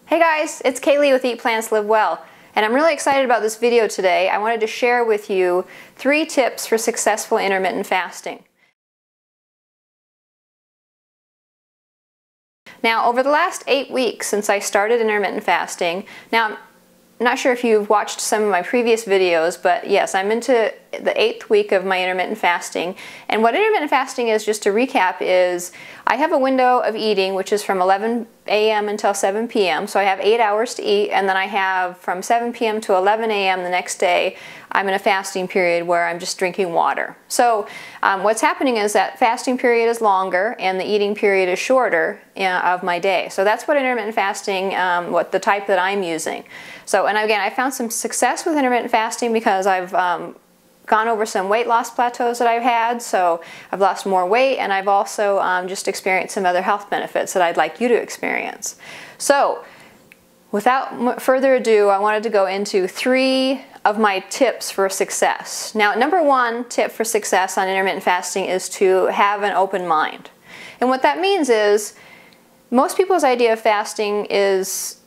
Hey guys, it's Kaylee with Eat Plants Live Well, and I'm really excited about this video today. I wanted to share with you 3 tips for successful intermittent fasting. Now, over the last 8 weeks since I started intermittent fasting, now I'm not sure if you've watched some of my previous videos, but yes, I'm into the 8th week of my intermittent fasting. And what intermittent fasting is, just to recap, is I have a window of eating which is from 11 a.m. until 7 p.m. So I have 8 hours to eat, and then I have from 7 p.m. to 11 a.m. the next day, I'm in a fasting period where I'm just drinking water. So what's happening is that fasting period is longer and the eating period is shorter of my day. So that's what intermittent fasting, what the type that I'm using. So, and again, I found some success with intermittent fasting because I've gone over some weight loss plateaus that I've had, so I've lost more weight, and I've also just experienced some other health benefits that I'd like you to experience. So without further ado, I wanted to go into 3 of my tips for success. Now, number 1 tip for success on intermittent fasting is to have an open mind. And what that means is, most people's idea of fasting is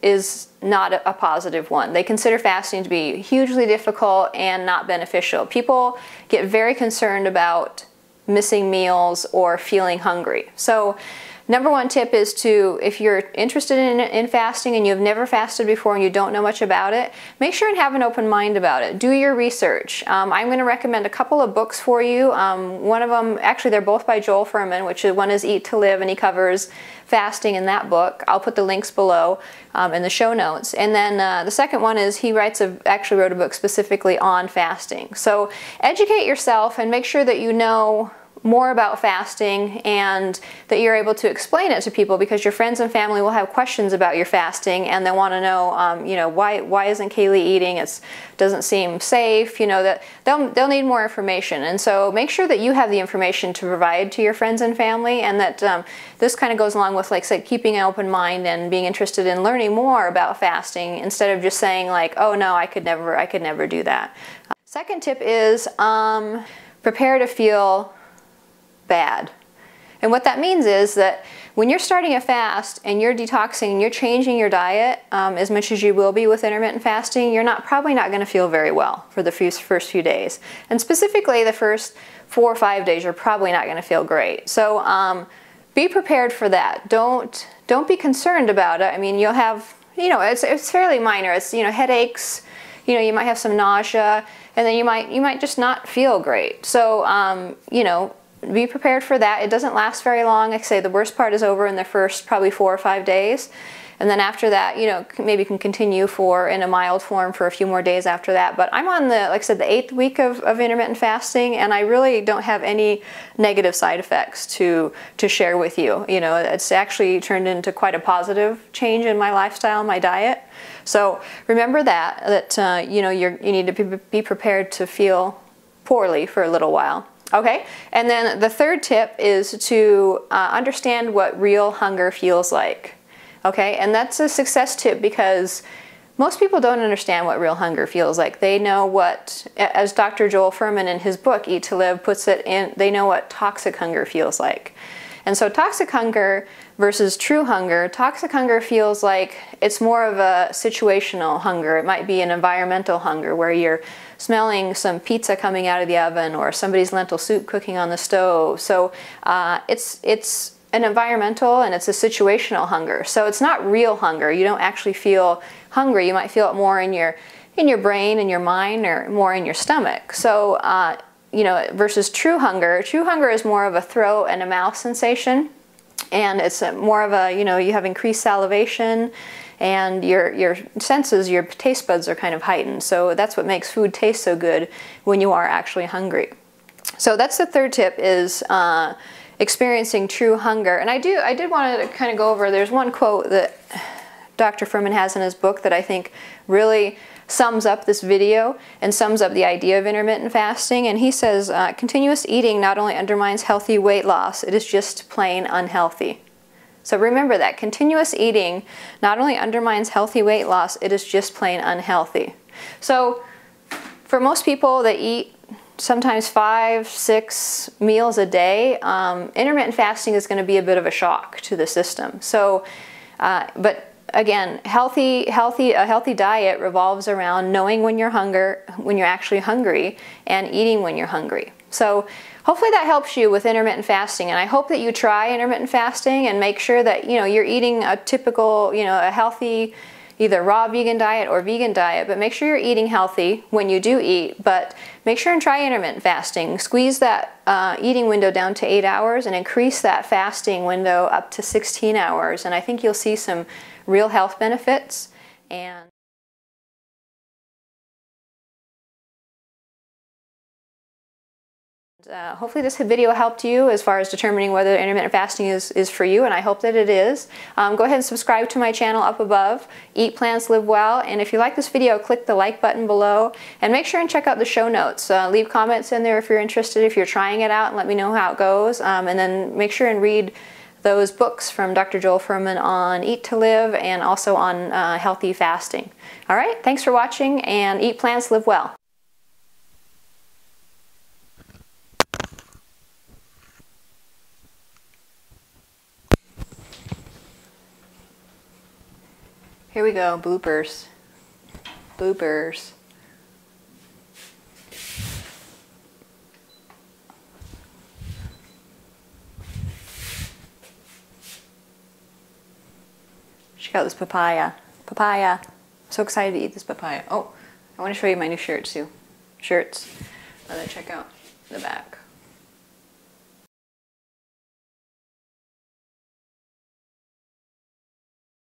not a positive one. They consider fasting to be hugely difficult and not beneficial. People get very concerned about missing meals or feeling hungry. So number 1 tip is to, if you're interested in fasting and you've never fasted before and you don't know much about it, make sure and have an open mind about it. Do your research. I'm going to recommend a couple of books for you. One of them, actually they're both by Joel Fuhrman, which is, one is Eat to Live, and he covers fasting in that book. I'll put the links below in the show notes. And then the second one is, he actually wrote a book specifically on fasting. So educate yourself and make sure that you know more about fasting and that you're able to explain it to people, because your friends and family will have questions about your fasting and they want to know, you know, why isn't Kaylee eating? It doesn't seem safe. You know, that they'll need more information, and so make sure that you have the information to provide to your friends and family, and that this kind of goes along with, like, say, keeping an open mind and being interested in learning more about fasting instead of just saying like, oh no, I could never do that. Second tip is prepare to feel bad. And what that means is that when you're starting a fast and you're detoxing and you're changing your diet as much as you will be with intermittent fasting, you're probably not going to feel very well for the first few days. And specifically the first 4 or 5 days, you're probably not going to feel great. So be prepared for that. Don't be concerned about it. I mean, you'll have, you know, it's fairly minor. It's, you know, headaches, you know, you might have some nausea, and then you might just not feel great. So you know, be prepared for that. It doesn't last very long. Like I say, the worst part is over in the first probably 4 or 5 days. And then after that, you know, maybe can continue in a mild form for a few more days after that. But I'm on like I said, the 8th week of intermittent fasting, and I really don't have any negative side effects to share with you. You know, it's actually turned into quite a positive change in my lifestyle, my diet. So remember that you know, you need to be prepared to feel poorly for a little while. Okay, and then the 3rd tip is to understand what real hunger feels like. Okay, and that's a success tip because most people don't understand what real hunger feels like. They know what, as Dr. Joel Fuhrman in his book Eat to Live puts it in, they know what toxic hunger feels like. And so toxic hunger versus true hunger, toxic hunger feels like it's more of a situational hunger. It might be an environmental hunger where you're smelling some pizza coming out of the oven or somebody's lentil soup cooking on the stove. So it's an environmental and it's a situational hunger. So it's not real hunger. You don't actually feel hungry. You might feel it more in your brain, in your mind, or more in your stomach. So you know, versus true hunger. True hunger is more of a throat and a mouth sensation, and it's more of a, you know, you have increased salivation, and your senses, your taste buds are kind of heightened. So that's what makes food taste so good when you are actually hungry. So that's the 3rd tip, is experiencing true hunger. And I did want to kind of go over, there's one quote that Dr. Fuhrman has in his book that I think really sums up this video and sums up the idea of intermittent fasting. And he says, continuous eating not only undermines healthy weight loss, it is just plain unhealthy. So remember that. Continuous eating not only undermines healthy weight loss, it is just plain unhealthy. So for most people that eat sometimes 5, 6 meals a day, intermittent fasting is going to be a bit of a shock to the system. So, but again, a healthy diet revolves around knowing when you're actually hungry and eating when you're hungry. So hopefully that helps you with intermittent fasting, and I hope that you try intermittent fasting and make sure that you're eating a typical, a healthy, either raw vegan diet or vegan diet, but make sure you're eating healthy when you do eat, but make sure and try intermittent fasting. Squeeze that eating window down to 8 hours and increase that fasting window up to 16 hours, and I think you'll see some real health benefits. And hopefully this video helped you as far as determining whether intermittent fasting is for you, and I hope that it is. Go ahead and subscribe to my channel up above, Eat Plants Live Well, and if you like this video, click the like button below, and make sure and check out the show notes. Leave comments in there if you're interested, if you're trying it out, and let me know how it goes, and then make sure and read those books from Dr. Joel Fuhrman on Eat to Live and also on healthy fasting. All right, thanks for watching, and Eat Plants Live Well. Here we go, bloopers. Bloopers. Check out this papaya. Papaya. I'm so excited to eat this papaya. Oh, I want to show you my new shirts too. Shirts. Check out the back.